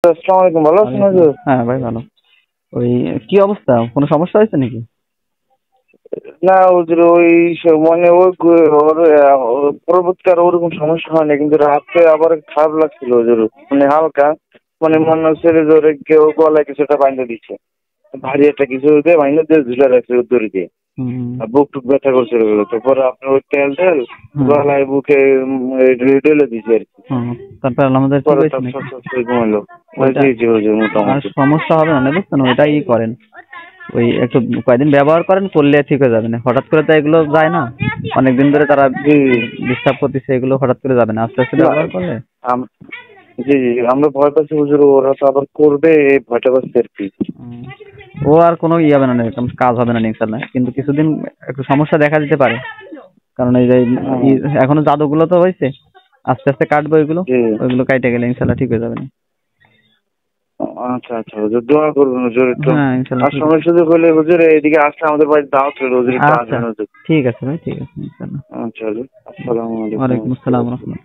আসসালামু আলাইকুম, ভালো আছেন হুজুর? হ্যাঁ ভাই ভালো। ওই কি অবস্থা, কোনো সমস্যা হয়েছে নাকি? না হুজুর, মানে ওর পরবর্তীতে আর ওরকম সমস্যা হয় না, কিন্তু রাতে আবার খারাপ লাগছিল হুজুর, মানে হালকা, মানে মনে হচ্ছে যে ওরে কেউ গলায় কিছু একটা বাইন্ধে দিচ্ছে, ভারী একটা কিছু দিয়ে বাইন্ধে দিয়ে ঝুলে রাখছে দড়ি দিয়ে। হুম। আর বুক টুক ব্যথা করছিল, তারপরে আপনার ওই তেল হুম। গলায় বুকে ঢেলে দিছে আর কি। হুম। তারপর আমাদের ঠিক পরে হয়েছে তার নাকি? ঘুমাইলো। ওইটা জি জি হুজুর, আর মোটামুটি। সমস্যা হবে না বুঝছেন, ওইটাই করেন। ওই একটু কয়দিন ব্যবহার করেন, করলে ঠিক হয়ে যাবে না। হঠাৎ করে তো এগুলো যায় না, অনেকদিন ধরে তারা জি ডিস্টার্ব করতেছে, এগুলো হঠাৎ করে যাবে না, আস্তে আস্তে ব্যবহার করলে। আম- জি জি, আমরা ভয় পাচ্ছি হুজুর, ওরা তো আবার করবে, এই ভয়টা পাচ্ছি আর কি। হুম। ও আর কোনো ইয়ে হবে না, এরকম কাজ হবে না ইনশাল্লাহ, কিন্তু কিছুদিন একটু সমস্যা দেখা দিতে পারে। কারণ এই যে হুম, এখনো জাদুগুলো তো হয়েছে, আস্তে আস্তে কাটবো ওইগুলো। জি। ওইগুলো কাটে গেলে ইনশাল্লাহ ঠিক হয়ে যাবে না। আচ্ছা আচ্ছা হুজুর, দোয়া করবেন হুজুর একটু। হ্যাঁ ইনশাল্লাহ আর ঠিক আছে। সময় সুযোগ হলে হুজুর এদিকে আসলে আমাদের বাড়িতে দাওয়াত রইল, হুজুর একটু আচ্ছা আসবেন হুজুর। ঠিক আছে ভাই, ঠিক আছে ইনশাল্লাহ। আচ্ছা হুজুর, আসসালামু ওয়ালাইকুম আসসালাম আলাইকুম। রহমতুল্লাহ।